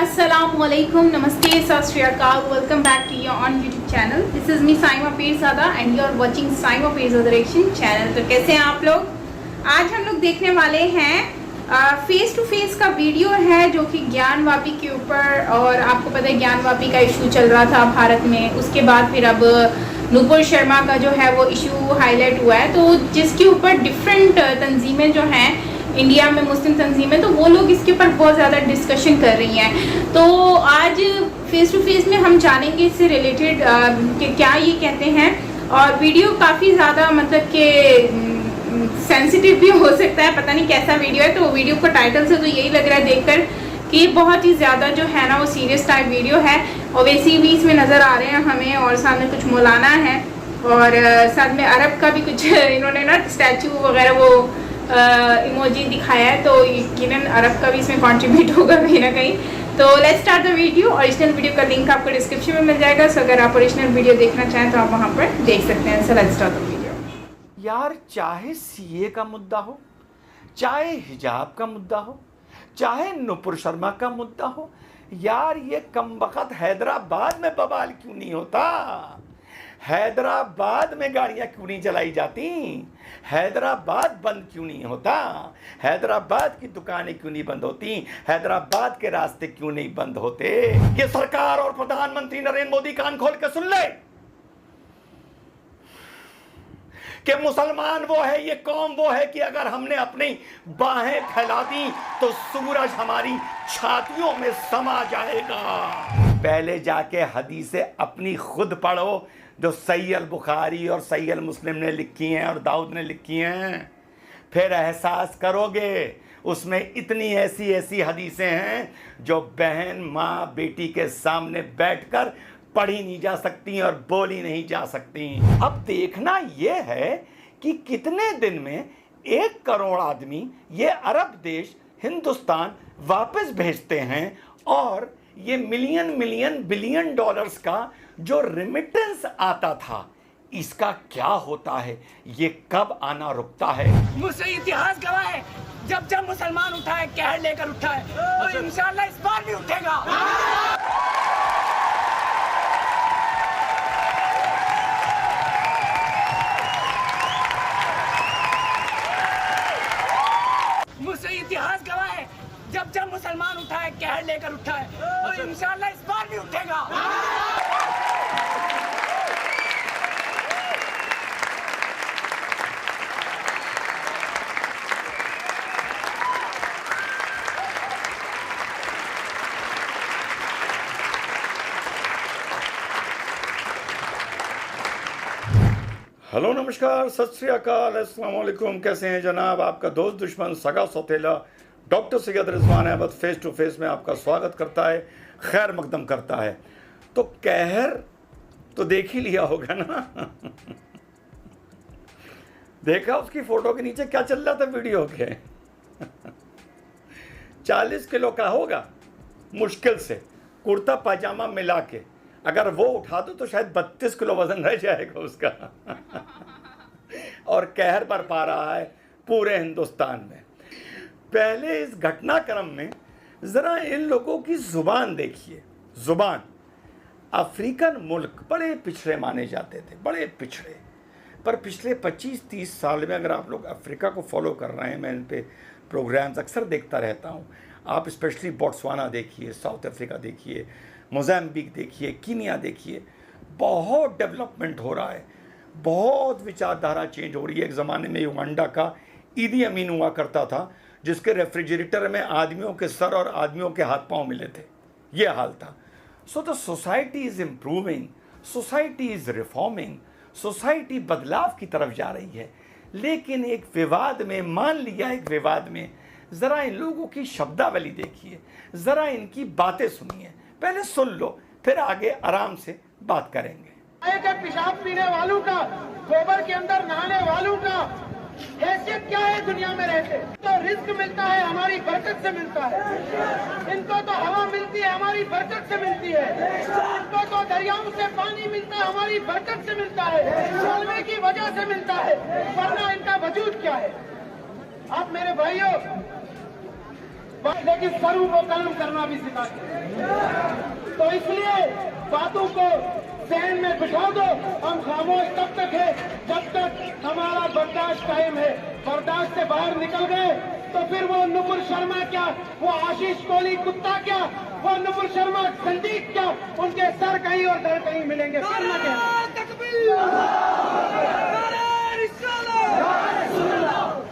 Assalamualaikum, Namaste, Sat Shri Akal. Welcome back to your on YouTube channel. This is me Saima Pirzada and you are watching Saima Pirzada Direction channel. तो कैसे हैं आप लोग? आज हम लोग देखने वाले हैं फेस टू फेस का वीडियो है जो कि ज्ञानवापी के ऊपर, और आपको पता है ज्ञानवापी का इशू चल रहा था भारत में। उसके बाद फिर अब नुपुर शर्मा का जो है वो इशू हाईलाइट हुआ है, तो जिसके ऊपर डिफरेंट तंजीमें जो हैं इंडिया में, मुस्लिम तंजीमें, तो वो लोग इसके ऊपर बहुत ज़्यादा डिस्कशन कर रही हैं। तो आज फेस टू फेस में हम जानेंगे इससे रिलेटेड कि क्या ये कहते हैं, और वीडियो काफ़ी ज़्यादा मतलब कि सेंसिटिव भी हो सकता है, पता नहीं कैसा वीडियो है। तो वीडियो को टाइटल से तो यही लग रहा है देखकर कि बहुत ही ज़्यादा जो है ना वो सीरियस टाइप वीडियो है। और वैसे भी इसमें नज़र आ रहे हैं हमें, और सामने कुछ मौलाना है और साथ में अरब का भी कुछ इन्होंने ना स्टैचू वगैरह वो इमोजी दिखाया है, तो यकीनन अरब का भी इसमें कंट्रीब्यूट होगा कहीं ना कहीं। तो let's start the video. Original video का लिंक आपको डिस्क्रिप्शन में मिल जाएगा, सो अगर आप ओरिजिनल वीडियो देखना चाहें तो आप वहां पर देख सकते हैं। So let's start the video. यार, चाहे सीए का मुद्दा हो, चाहे हिजाब का मुद्दा हो, चाहे नुपुर शर्मा का मुद्दा हो, यार ये कमबख्त हैदराबाद में बवाल क्यों नहीं होता? हैदराबाद में गाड़ियां क्यों नहीं चलाई जाती? हैदराबाद बंद क्यों नहीं होता? हैदराबाद की दुकानें क्यों नहीं बंद होती? हैदराबाद के रास्ते क्यों नहीं बंद होते? ये सरकार और प्रधानमंत्री नरेंद्र मोदी कान खोल के सुन ले कि मुसलमान वो है, ये कौम वो है कि अगर हमने अपनी बाहें फैला दी तो सूरज हमारी छातियों में समा जाएगा। पहले जाके हदीसें अपनी खुद पढ़ो जो सही अल बुखारी और सही अल मुस्लिम ने लिखी हैं और दाऊद ने लिखी हैं, फिर एहसास करोगे उसमें इतनी ऐसी ऐसी हदीसें हैं जो बहन माँ बेटी के सामने बैठकर पढ़ी नहीं जा सकती और बोली नहीं जा सकती। अब देखना यह है कि कितने दिन में 1 करोड़ आदमी ये अरब देश हिंदुस्तान वापस भेजते हैं, और ये मिलियन बिलियन डॉलर्स का जो रिमिटेंस आता था इसका क्या होता है, ये कब आना रुकता है? मुझसे इतिहास गवाह है, जब जब मुसलमान उठा है कहर लेकर उठा है, और इंशाअल्लाह इस बार भी उठेगा। मुझसे इतिहास गवाह है, जब जब मुसलमान उठा है कहर लेकर उठा है, और इंशाअल्लाह इस बार भी उठेगा। हेलो, नमस्कार, सत श्री अकाल, अस्सलाम वालेकुम। कैसे हैं जनाब? आपका दोस्त दुश्मन सगा सौतेला doctor Syed Rizwan Ahmad face to face में आपका स्वागत करता है, खैर मकदम करता है। तो कहर तो देख ही लिया होगा ना देखा उसकी फोटो के नीचे क्या चल रहा था वीडियो के 40 किलो का होगा मुश्किल से, कुर्ता पाजामा मिला के अगर वो उठा दो तो शायद 32 किलो वजन रह जाएगा उसका और कहर बरपा रहा है पूरे हिंदुस्तान में। पहले इस घटनाक्रम में ज़रा इन लोगों की ज़ुबान देखिए। ज़ुबान, अफ्रीकन मुल्क बड़े पिछड़े माने जाते थे, बड़े पिछड़े, पर पिछले 25-30 साल में अगर आप लोग अफ्रीका को फॉलो कर रहे हैं, मैं इन पे प्रोग्राम्स अक्सर देखता रहता हूँ। आप स्पेशली बोट्सवाना देखिए, साउथ अफ्रीका देखिए, मोज़ाम्बिक देखिए, कीनिया देखिए, बहुत डेवलपमेंट हो रहा है, बहुत विचारधारा चेंज हो रही है। एक ज़माने में युगांडा का ईदी अमीन हुआ करता था जिसके रेफ्रिजरेटर में आदमियों के सर और आदमियों के हाथ पांव मिले थे, ये हाल था। So the society is improving, society is reforming, society बदलाव की तरफ जा रही है। लेकिन एक विवाद में, मान लिया एक विवाद में, ज़रा इन लोगों की शब्दावली देखिए, ज़रा इनकी बातें सुनिए, पहले सुन लो फिर आगे आराम से बात करेंगे। पेशाब पीने वालों का, गोबर के अंदर नहाने वालों का हैसियत क्या है दुनिया में रहते? तो रिस्क मिलता है हमारी बरकत से मिलता है, इनको तो हवा मिलती है हमारी बरकत से मिलती है, इनको तो दरियाओं से पानी मिलता है हमारी बरकत से मिलता है, जलवे की वजह से मिलता है, वरना इनका वजूद क्या है? आप मेरे भाइयों, लेकिन सरू को कलम करना भी सिखाते हैं। तो इसलिए बातों को सहन में बिठा दो। हम खामोश तब तक है जब तक हमारा बर्दाश्त कायम है। बर्दाश्त से बाहर निकल गए तो फिर वो नुपुर शर्मा क्या, वो आशीष कोहली कुत्ता क्या, वो नुपुर शर्मा संदीप क्या, उनके सर कहीं और दर कहीं मिलेंगे। करना क्या?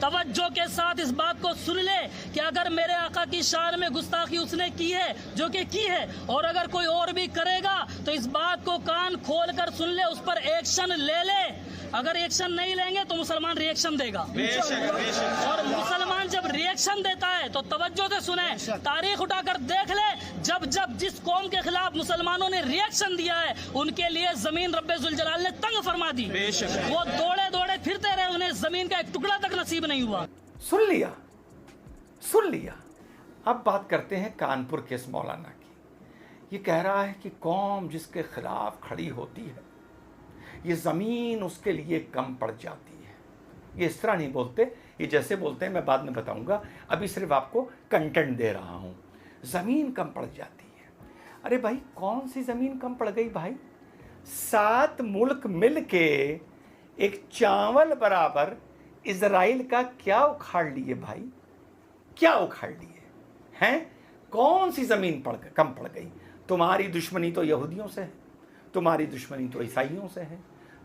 तवज्जो के साथ इस बात को सुन ले कि अगर मेरे आका की शान में गुस्ताखी उसने की है, जो कि की है, और अगर कोई और भी करेगा तो इस बात को कान खोल कर सुन ले, उस पर एक्शन ले ले। अगर एक्शन नहीं लेंगे तो मुसलमान रिएक्शन देगा। और मुसलमान जब रिएक्शन देता है तो तवज्जो से सुने, तारीख उठाकर देख ले, जब जब जिस कौम के खिलाफ मुसलमानों ने रिएक्शन दिया है उनके लिए जमीन रब्बे जुल जलाल ने तंग फरमा दी। वो दौड़े दौड़े फिरते रहे, उन्हें जमीन का एक टुकड़ा तक नसीब नहीं हुआ। सुन लिया, सुन लिया। अब बात करते हैं कानपुर के इस मौलाना की। ये कह रहा है कि कौम जिसके खिलाफ खड़ी होती है ये ज़मीन उसके लिए कम पड़ जाती है। ये इस तरह नहीं बोलते, ये जैसे बोलते हैं मैं बाद में बताऊंगा, अभी सिर्फ आपको कंटेंट दे रहा हूँ। ज़मीन कम पड़ जाती है। अरे भाई कौन सी ज़मीन कम पड़ गई भाई? 7 मुल्क मिल के एक चावल बराबर इजराइल का क्या उखाड़ लिए भाई? क्या उखाड़ लिए हैं? कौन सी ज़मीन कम पड़ गई? तुम्हारी दुश्मनी तो यहूदियों से है, तुम्हारी दुश्मनी तो ईसाइयों से है,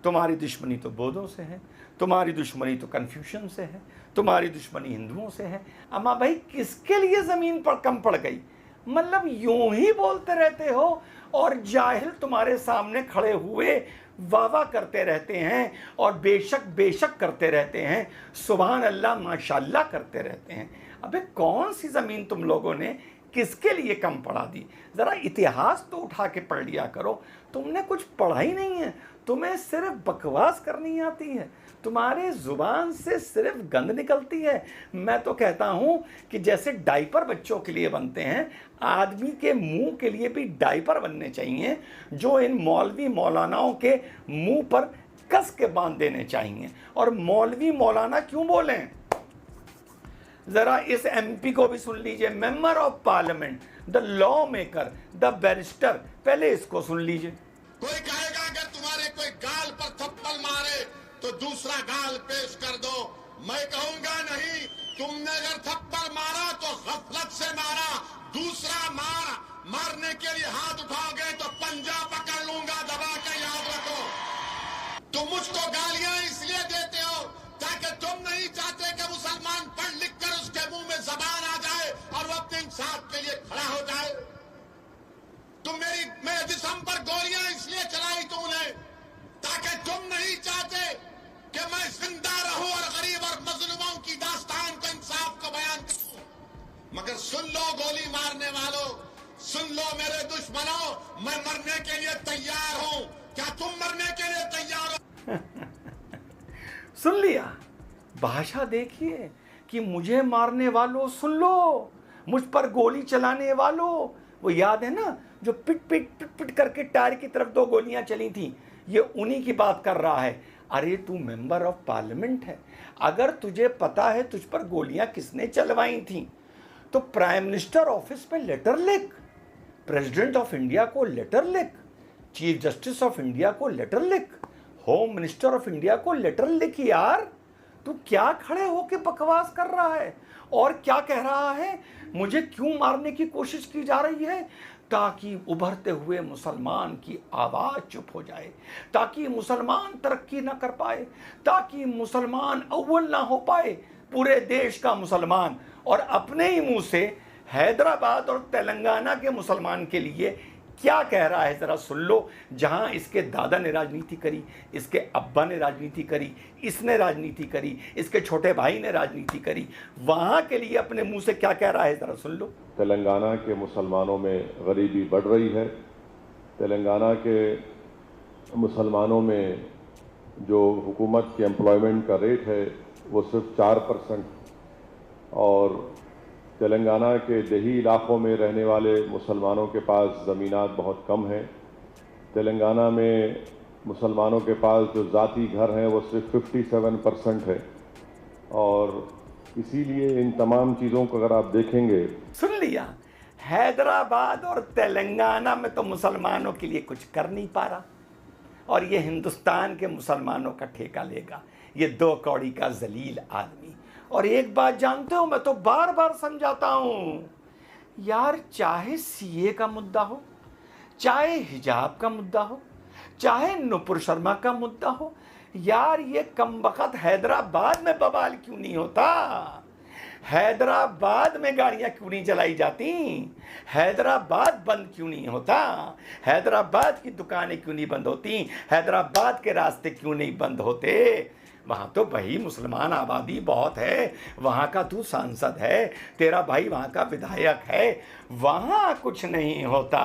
तुम्हारी दुश्मनी तो बौद्धों से है, तुम्हारी दुश्मनी तो कन्फ्यूशन से है, तुम्हारी दुश्मनी हिंदुओं से है। अम्मा भाई किसके लिए ज़मीन पर कम पड़ गई? मतलब यूं ही बोलते रहते हो और जाहिल तुम्हारे सामने खड़े हुए वाह करते रहते हैं और बेशक बेशक करते रहते हैं, सुभान अल्लाह माशाल्लाह करते रहते हैं। अबे कौन सी ज़मीन तुम लोगों ने किसके लिए कम पढ़ा दी? ज़रा इतिहास तो उठा के पढ़ लिया करो। तुमने कुछ पढ़ा ही नहीं है, तुम्हें सिर्फ बकवास करनी आती है, तुम्हारे ज़ुबान से सिर्फ गंद निकलती है। मैं तो कहता हूँ कि जैसे डाइपर बच्चों के लिए बनते हैं, आदमी के मुंह के लिए भी डाइपर बनने चाहिए जो इन मौलवी मौलानाओं के मुंह पर कस के बांध देने चाहिए। और मौलवी मौलाना क्यों बोलें? जरा इस एमपी को भी सुन लीजिए, member of parliament, the law maker, the barrister. पहले इसको सुन लीजिए। कोई कहेगा अगर तुम्हारे कोई गाल पर थप्पड़ मारे तो दूसरा गाल पेश कर दो। मैं कहूंगा नहीं, तुमने अगर थप्पड़ मारा तो गफलत से मारा, दूसरा मारने के लिए हाथ उठाओगे तो पंजा पकड़ लूंगा दबा के, याद रखो। तुम मुझको गालियां इसलिए देते हो ताकि तुम नहीं चाहते कि मुसलमान पढ़ लिख कर उसके मुंह में जबान आ जाए और वो अपने इंसाफ के लिए खड़ा हो जाए। तुम मेरे जिस्म पर गोलियां इसलिए चलाई तूने ताकि तुम नहीं चाहते कि मैं जिंदा रहूं और गरीब और मजलूमों की दास्तान को, इंसाफ को बयान करूं। मगर सुन लो गोली मारने वालों, सुन लो मेरे दुश्मनों, मैं मरने के लिए तैयार हूं। क्या तुम मरने के लिए तैयार हो? सुन लिया? भाषा देखिए कि मुझे मारने वालों सुन लो, मुझ पर गोली चलाने वालों। वो याद है ना जो पिट पिट पिट पिट करके टायर की तरफ 2 गोलियां चली थी? ये उन्हीं की बात कर रहा है। अरे तू मेंबर ऑफ पार्लियामेंट है, अगर तुझे पता है तुझ पर गोलियां किसने चलवाई थी तो प्राइम मिनिस्टर ऑफिस में लेटर लिख, प्रेसिडेंट ऑफ इंडिया को लेटर लिख, चीफ जस्टिस ऑफ इंडिया को लेटर लिख, होम मिनिस्टर ऑफ इंडिया को लेटर लिख। यार तू क्या खड़े होके बकवास कर रहा है और क्या कह रहा है? मुझे क्यों मारने की कोशिश की जा रही है? ताकि उभरते हुए मुसलमान की आवाज़ चुप हो जाए, ताकि मुसलमान तरक्की ना कर पाए, ताकि मुसलमान अव्वल ना हो पाए, पूरे देश का मुसलमान। और अपने ही मुंह से हैदराबाद और तेलंगाना के मुसलमान के लिए क्या कह रहा है ज़रा सुन लो। जहां इसके दादा ने राजनीति करी, इसके अब्बा ने राजनीति करी, इसने राजनीति करी, इसके छोटे भाई ने राजनीति करी, वहां के लिए अपने मुंह से क्या कह रहा है ज़रा सुन लो। तेलंगाना के मुसलमानों में गरीबी बढ़ रही है। तेलंगाना के मुसलमानों में जो हुकूमत के एम्प्लॉयमेंट का रेट है वो सिर्फ 4%, और तेलंगाना के देही इलाकों में रहने वाले मुसलमानों के पास ज़मीनात बहुत कम हैं। तेलंगाना में मुसलमानों के पास जो ज़ाती घर हैं वो सिर्फ 57% है, और इसीलिए इन तमाम चीज़ों को अगर आप देखेंगे, सुन लिया, हैदराबाद और तेलंगाना में तो मुसलमानों के लिए कुछ कर नहीं पा रहा, और ये हिंदुस्तान के मुसलमानों का ठेका लेगा, ये 2 कौड़ी का जलील आदमी। और एक बात जानते हो, मैं तो बार बार समझाता हूँ यार, चाहे सीए का मुद्दा हो, चाहे हिजाब का मुद्दा हो, चाहे नुपुर शर्मा का मुद्दा हो, यार ये कमबख्त हैदराबाद में बवाल क्यों नहीं होता? हैदराबाद में गाड़ियां क्यों नहीं चलाई जाती? हैदराबाद बंद क्यों नहीं होता? हैदराबाद की दुकानें क्यों नहीं बंद होती? हैदराबाद के रास्ते क्यों नहीं बंद होते? वहाँ तो भाई मुसलमान आबादी बहुत है, वहाँ का तू सांसद है, तेरा भाई वहाँ का विधायक है, वहाँ कुछ नहीं होता।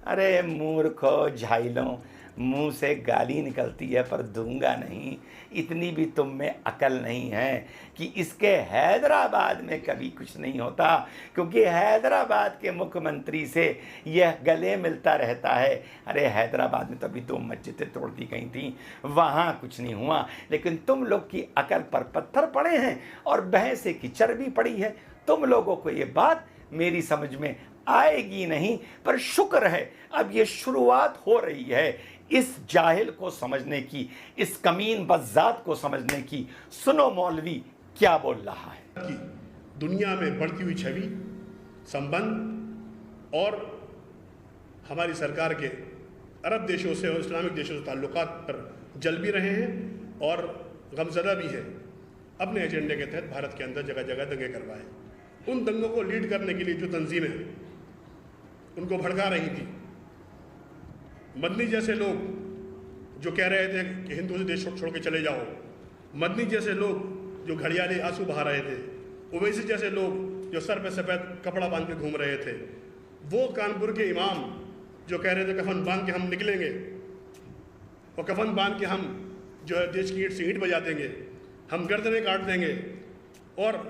अरे मूर्खो झाइलों, मुंह से गाली निकलती है पर दूंगा नहीं, इतनी भी तुम में अकल नहीं है कि इसके हैदराबाद में कभी कुछ नहीं होता, क्योंकि हैदराबाद के मुख्यमंत्री से यह गले मिलता रहता है। अरे हैदराबाद में तो अभी 2 मस्जिदें तोड़ दी गई थी, वहाँ कुछ नहीं हुआ, लेकिन तुम लोग की अकल पर पत्थर पड़े हैं और भैंसे की चर्बी पड़ी है। तुम लोगों को ये बात मेरी समझ में आएगी नहीं, पर शुक्र है अब ये शुरुआत हो रही है इस जाहिल को समझने की, इस कमीन बज़ात को समझने की। सुनो मौलवी क्या बोल रहा है। कि दुनिया में बढ़ती हुई छवि, संबंध और हमारी सरकार के अरब देशों से और इस्लामिक देशों से ताल्लुकात पर जल भी रहे हैं और गमज़दा भी है। अपने एजेंडे के तहत भारत के अंदर जगह जगह दंगे करवाए। उन दंगों को लीड करने के लिए जो तंजीमें उनको भड़का रही थी, मदनी जैसे लोग जो कह रहे थे कि हिंदू से देश छोड़ के चले जाओ, मदनी जैसे लोग जो घड़ियाली आंसू बहा रहे थे, ओवैसी जैसे लोग जो सर पे सफ़ेद कपड़ा बांध के घूम रहे थे, वो कानपुर के इमाम जो कह रहे थे कफन बांध के हम निकलेंगे और कफन बांध के हम जो है देश की ईंट से ईंट बजा देंगे, हम गर्दनें काट देंगे और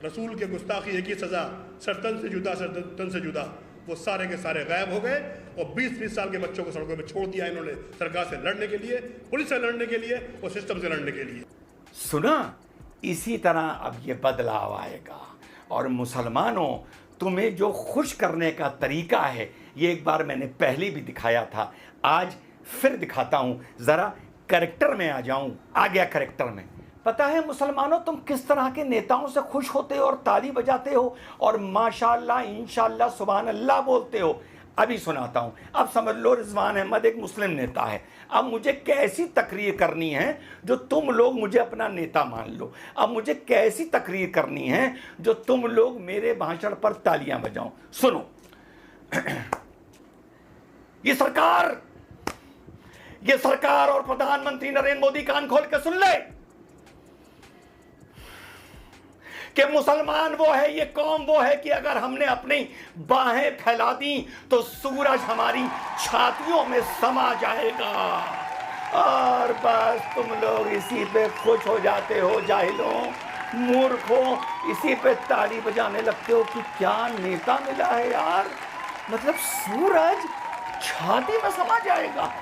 रसूल के गुस्ताखी एक ही सज़ा, सर तन से जुदा, सर तन से जुदा, वो सारे के सारे गायब हो गए और 20-20 साल के बच्चों को सड़कों पे छोड़ दिया इन्होंने, सरकार से लड़ने के लिए, पुलिस से लड़ने के लिए और सिस्टम से लड़ने के लिए। सुना, इसी तरह अब ये बदलाव आएगा। और मुसलमानों, तुम्हें जो खुश करने का तरीका है, ये एक बार मैंने पहले भी दिखाया था, आज फिर दिखाता हूँ। ज़रा कैरेक्टर में आ जाऊँ, आ गया कैरेक्टर में। पता है मुसलमानों, तुम किस तरह के नेताओं से खुश होते हो और ताली बजाते हो और माशाअल्लाह, इंशाअल्लाह, सुभान अल्लाह बोलते हो। अभी सुनाता हूँ। अब समझ लो, रिजवान अहमद एक मुस्लिम नेता है। अब मुझे कैसी तकरीर करनी है जो तुम लोग मुझे अपना नेता मान लो। अब मुझे कैसी तकरीर करनी है जो तुम लोग मेरे भाषण पर तालियां बजाओ। सुनो, ये सरकार और प्रधानमंत्री नरेंद्र मोदी कान खोल के सुन ले कि मुसलमान वो है, ये कौम वो है कि अगर हमने अपनी बाहें फैला दी तो सूरज हमारी छातियों में समा जाएगा। और बस तुम लोग इसी पे खुश हो जाते हो, जाहिलों, मूर्खों, इसी पे ताली बजाने लगते हो कि क्या नेता मिला है यार, मतलब सूरज छाती में समा जाएगा।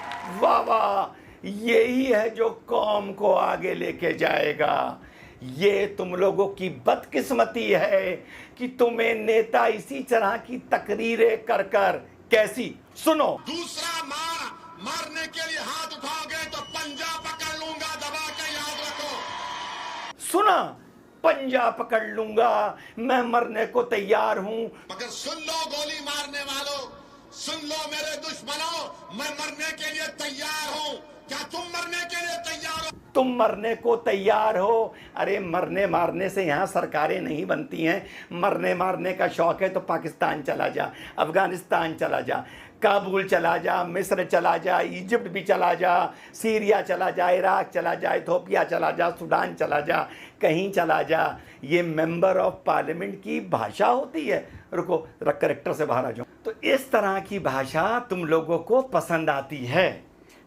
वाह वाह, यही है जो कौम को आगे लेके जाएगा। ये तुम लोगों की बदकिस्मती है कि तुम्हें नेता इसी तरह की तकरीरें कर कर, कैसी, सुनो। दूसरा मारने के लिए हाथ उठाओगे तो पंजा पकड़ लूंगा, दबा के याद रखो। सुना, पंजा पकड़ लूंगा, मैं मरने को तैयार हूं। मगर सुन लो गोली मारने वालों, सुन लो मेरे दुश्मनों, मैं मरने के लिए तैयार हूं। क्या तुम मरने के लिए तैयार हो? तुम मरने को तैयार हो? अरे मरने मारने से यहाँ सरकारें नहीं बनती हैं। मरने मारने का शौक है तो पाकिस्तान चला जा, अफगानिस्तान चला जा, काबुल चला जा, मिस्र चला जा, इजिप्ट भी चला जा, सीरिया चला जा, इराक चला जा, इथोपिया चला जा, सूडान चला जा, कहीं चला जा। ये मेंबर ऑफ पार्लियामेंट की भाषा होती है। रुको, करेक्टर से बाहर आ जाओ। तो इस तरह की भाषा तुम लोगों को पसंद आती है।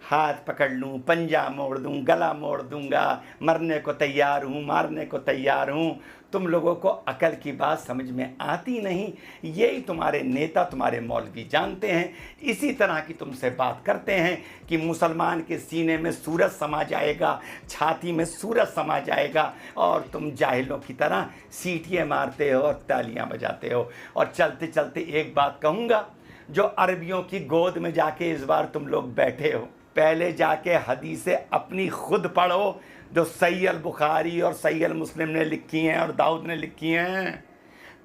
हाथ पकड़ लूँ, पंजा मोड़ दूँ, गला मोड़ दूँगा, मरने को तैयार हूँ, मारने को तैयार हूँ। तुम लोगों को अकल की बात समझ में आती नहीं। यही तुम्हारे नेता, तुम्हारे मौलवी जानते हैं। इसी तरह की तुमसे बात करते हैं कि मुसलमान के सीने में सूरज समा जाएगा, छाती में सूरज समा जाएगा, और तुम जाहिलों की तरह सीटियाँ मारते हो और तालियाँ बजाते हो। और चलते चलते एक बात कहूँगा, जो अरबियों की गोद में जाके इस बार तुम लोग बैठे हो, पहले जाके हदीसें अपनी खुद पढ़ो जो सही अल बुखारी और सही अल मुस्लिम ने लिखी हैं और दाऊद ने लिखी हैं।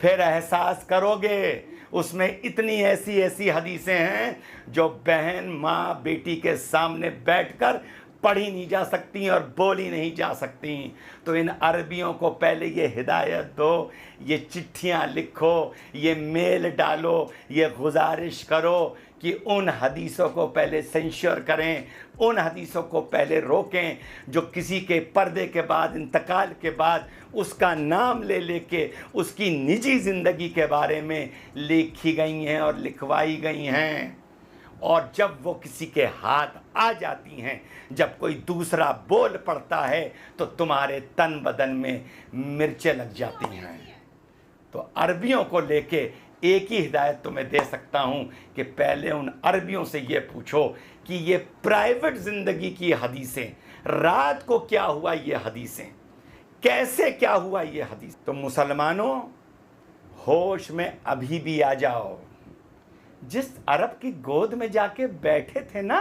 फिर एहसास करोगे उसमें इतनी ऐसी ऐसी हदीसें हैं जो बहन माँ बेटी के सामने बैठकर पढ़ी नहीं जा सकती और बोली नहीं जा सकती। तो इन अरबियों को पहले ये हिदायत दो, ये चिट्ठियाँ लिखो, ये मेल डालो, ये गुजारिश करो कि उन हदीसों को पहले सेंश्योर करें, उन हदीसों को पहले रोकें जो किसी के पर्दे के बाद, इंतकाल के बाद उसका नाम ले लेके उसकी निजी ज़िंदगी के बारे में लिखी गई हैं और लिखवाई गई हैं। और जब वो किसी के हाथ आ जाती हैं, जब कोई दूसरा बोल पड़ता है, तो तुम्हारे तन बदन में मिर्चें लग जाती हैं। तो अरबियों को लेके एक ही हिदायत तुम्हें दे सकता हूँ कि पहले उन अरबियों से ये पूछो कि ये प्राइवेट ज़िंदगी की हदीसें, रात को क्या हुआ ये हदीसें, कैसे क्या हुआ ये हदीस। तो मुसलमानों, होश में अभी भी आ जाओ। जिस अरब की गोद में जाके बैठे थे ना,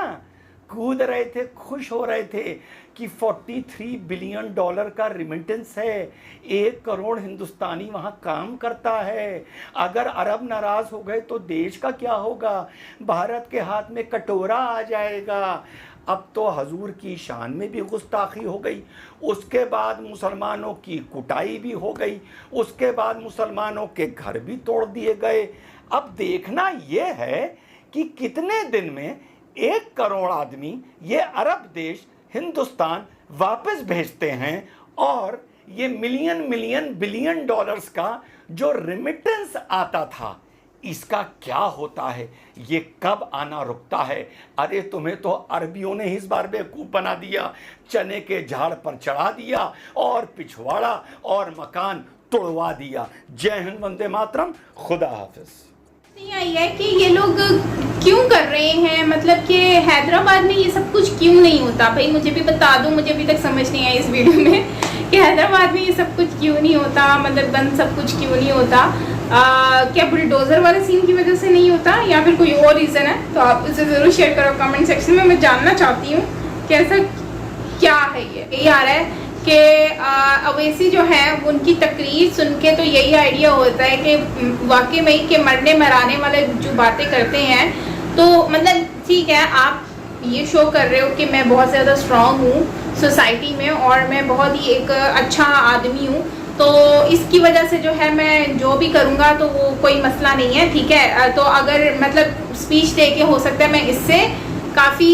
कूद रहे थे, खुश हो रहे थे कि $43 बिलियन का रिमिटेंस है, 1 करोड़ हिंदुस्तानी वहाँ काम करता है। अगर अरब नाराज़ हो गए तो देश का क्या होगा? भारत के हाथ में कटोरा आ जाएगा। अब तो हजूर की शान में भी गुस्ताखी हो गई, उसके बाद मुसलमानों की कुटाई भी हो गई, उसके बाद मुसलमानों के घर भी तोड़ दिए गए। अब देखना यह है कि कितने दिन में 1 करोड़ आदमी ये अरब देश हिंदुस्तान वापस भेजते हैं, और ये मिलियन बिलियन डॉलर्स का जो रिमिटेंस आता था, इसका क्या होता है, ये कब आना रुकता है। अरे तुम्हें तो अरबियों ने इस बार बेवकूफ़ बना दिया, चने के झाड़ पर चढ़ा दिया और पिछवाड़ा और मकान तोड़वा दिया। जय हिंद, वंदे मातरम, खुदा हाफिज। आई है कि ये लोग क्यों कर रहे हैं, मतलब कि हैदराबाद में ये सब कुछ क्यों नहीं होता। भाई मुझे भी बता दो, मुझे अभी तक समझ नहीं आया इस वीडियो में कि हैदराबाद में ये सब कुछ क्यों नहीं होता, मतलब बंद सब कुछ क्यों नहीं होता। क्या बुलडोज़र वाले सीन की वजह से नहीं होता या फिर कोई और रीज़न है? तो आप इसे ज़रूर शेयर करो कमेंट सेक्शन में। मैं जानना चाहती हूँ कि ऐसा क्या है। ये आ रहा है कि अवैसी जो है उनकी तकरीर सुन के तो यही आइडिया होता है कि वाकई में ही कि मरने मराने वाले जो बातें करते हैं, तो मतलब ठीक है, आप ये शो कर रहे हो कि मैं बहुत ज़्यादा स्ट्रांग हूँ सोसाइटी में और मैं बहुत ही एक अच्छा आदमी हूँ, तो इसकी वजह से जो है मैं जो भी करूँगा तो वो कोई मसला नहीं है, ठीक है। तो अगर मतलब स्पीच दे के हो सकता है मैं इससे काफ़ी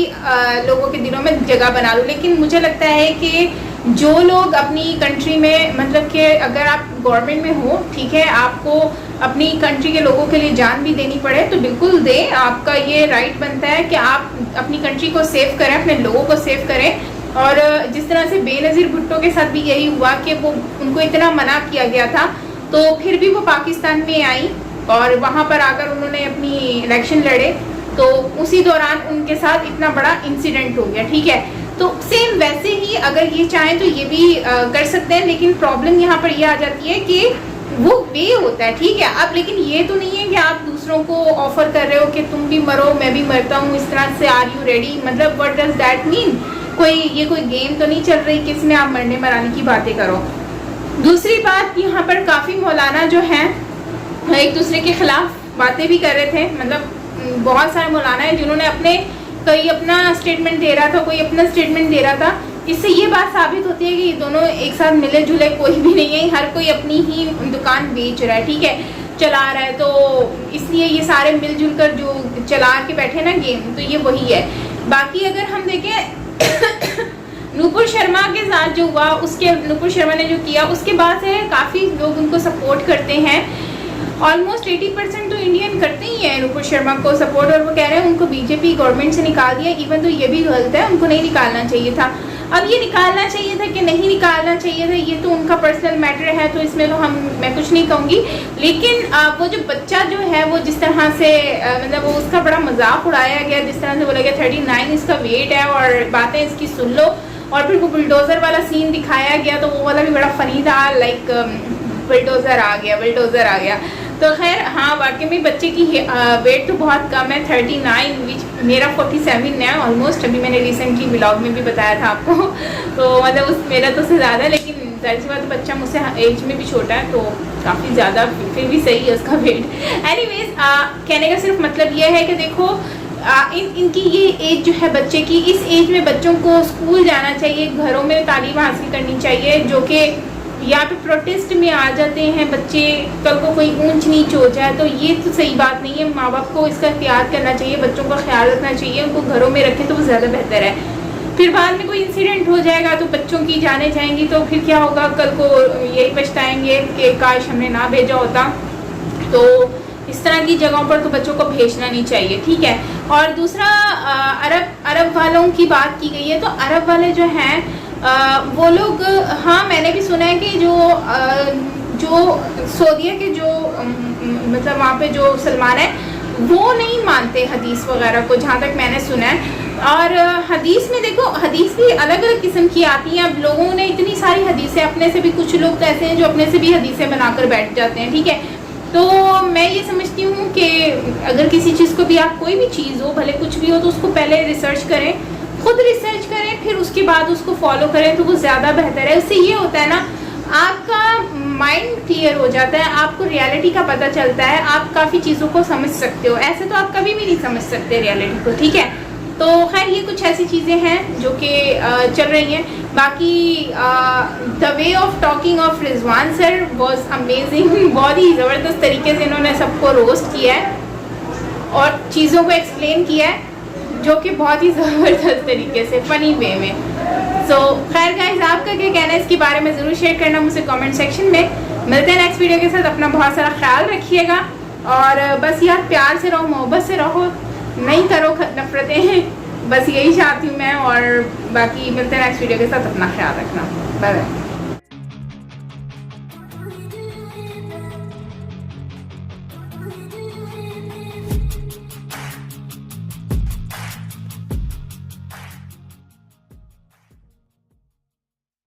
लोगों के दिलों में जगह बना लूँ, लेकिन मुझे लगता है कि जो लोग अपनी कंट्री में, मतलब कि अगर आप गवर्नमेंट में हो, ठीक है, आपको अपनी कंट्री के लोगों के लिए जान भी देनी पड़े तो बिल्कुल दे, आपका ये राइट बनता है कि आप अपनी कंट्री को सेव करें, अपने लोगों को सेव करें। और जिस तरह से बेनज़ीर भुट्टो के साथ भी यही हुआ कि वो उनको इतना मना किया गया था, तो फिर भी वो पाकिस्तान में आई और वहाँ पर आकर उन्होंने अपनी इलेक्शन लड़े, तो उसी दौरान उनके साथ इतना बड़ा इंसिडेंट हो गया, ठीक है। तो सेम वैसे ही अगर ये चाहें तो ये भी कर सकते हैं, लेकिन प्रॉब्लम यहाँ पर ये आ जाती है कि वो वे होता है, ठीक है। अब लेकिन ये तो नहीं है कि आप दूसरों को ऑफर कर रहे हो कि तुम भी मरो मैं भी मरता हूँ, इस तरह से आर यू रेडी, मतलब व्हाट डज दैट मीन। ये कोई गेम तो नहीं चल रही कि इसमें आप मरने मराने की बातें करो। दूसरी बात, यहाँ पर काफ़ी मौलाना जो हैं एक दूसरे के खिलाफ बातें भी कर रहे थे, मतलब बहुत सारे मौलाना हैं जिन्होंने कोई अपना स्टेटमेंट दे रहा था, कोई अपना स्टेटमेंट दे रहा था। इससे ये बात साबित होती है कि दोनों एक साथ मिले जुले कोई भी नहीं है, हर कोई अपनी ही दुकान बेच रहा है, ठीक है, चला रहा है। तो इसलिए ये सारे मिलजुल कर जो चला के बैठे ना गेम, तो ये वही है। बाकी अगर हम देखें नूपुर शर्मा के साथ जो हुआ, उसके नूपुर शर्मा ने जो किया उसके बाद से काफ़ी लोग उनको सपोर्ट करते हैं। ऑलमोस्ट 80% तो इंडियन करते ही हैं नुपुर शर्मा को सपोर्ट, और वो कह रहे हैं उनको बीजेपी गवर्नमेंट से निकाल दिया, इवन तो ये भी गलत है, उनको नहीं निकालना चाहिए था। अब ये निकालना चाहिए था कि नहीं निकालना चाहिए था, ये तो उनका पर्सनल मैटर है, तो इसमें तो मैं कुछ नहीं कहूँगी। लेकिन वो जो बच्चा जो है वो जिस तरह से मतलब वो उसका बड़ा मजाक उड़ाया गया, जिस तरह से बोला गया 39 इसका वेट है और बातें इसकी सुन लो, और फिर वो बुलडोज़र वाला सीन दिखाया गया तो वो वाला भी बड़ा फ़नी था, लाइक बुलडोज़र आ गया। तो खैर हाँ, वाकई में बच्चे की वेट तो बहुत कम है, 39, विच मेरा 47 है ऑलमोस्ट, अभी मैंने रिसेंटली व्लॉग में भी बताया था आपको। तो मतलब मेरा तो से ज़्यादा है, लेकिन जाहिर सी बात है बच्चा मुझसे एज में भी छोटा है, तो काफ़ी ज़्यादा फिर भी सही है उसका वेट। एनीवेज कहने का सिर्फ मतलब ये है कि देखो इनकी ये एज जो है बच्चे की, इस एज में बच्चों को स्कूल जाना चाहिए, घरों में तालीम हासिल करनी चाहिए, जो कि यहाँ पे प्रोटेस्ट में आ जाते हैं बच्चे, कल को कोई ऊंच नीच हो जाए तो ये तो सही बात नहीं है। माँ बाप को इसका एहतियात करना चाहिए, बच्चों का ख्याल रखना चाहिए, उनको घरों में रखें तो वो ज़्यादा बेहतर है। फिर बाद में कोई इंसिडेंट हो जाएगा तो बच्चों की जाने जाएंगी, तो फिर क्या होगा, कल को यही पछताएंगे कि काश हमने ना भेजा होता। तो इस तरह की जगहों पर तो बच्चों को भेजना नहीं चाहिए, ठीक है। और दूसरा अरब वालों की बात की गई है, तो अरब वाले जो हैं वो लोग, हाँ मैंने भी सुना है कि जो सऊदीया के जो मतलब वहाँ पे जो सलमान है वो नहीं मानते हदीस वगैरह को, जहाँ तक मैंने सुना है। और हदीस में देखो, हदीस भी अलग अलग किस्म की आती हैं। अब लोगों ने इतनी सारी हदीसें, अपने से भी कुछ लोग तो ऐसे हैं जो अपने से भी हदीसें बनाकर बैठ जाते हैं, ठीक है। तो मैं ये समझती हूँ कि अगर किसी चीज़ को भी आप, कोई भी चीज़ हो भले कुछ भी हो, तो उसको पहले रिसर्च करें, खुद रिसर्च करें, फिर उसके बाद उसको फॉलो करें, तो वो ज़्यादा बेहतर है। उससे ये होता है ना, आपका माइंड क्लियर हो जाता है, आपको रियलिटी का पता चलता है, आप काफ़ी चीज़ों को समझ सकते हो। ऐसे तो आप कभी भी नहीं समझ सकते रियलिटी को, ठीक है। तो खैर ये कुछ ऐसी चीज़ें हैं जो कि चल रही हैं। बाकी the way of talking of Rizwan sir was amazing, बहुत ही ज़बरदस्त तरीके से इन्होंने सबको रोस्ट किया है और चीज़ों को एक्सप्लेन किया है, जो कि बहुत ही ज़बरदस्त तरीके से, फ़नी वे में। सो खैर गाइस, आपका क्या कहना है इसके बारे में ज़रूर शेयर करना मुझसे कमेंट सेक्शन में। मिलते हैं नेक्स्ट वीडियो के साथ, अपना बहुत सारा ख्याल रखिएगा, और बस यार प्यार से रहो, मोहब्बत से रहो, नहीं करो नफरतें, बस यही चाहती हूँ मैं। और बाकी मिलते हैं नेक्स्ट वीडियो के साथ, अपना ख्याल रखना, बाय बाय।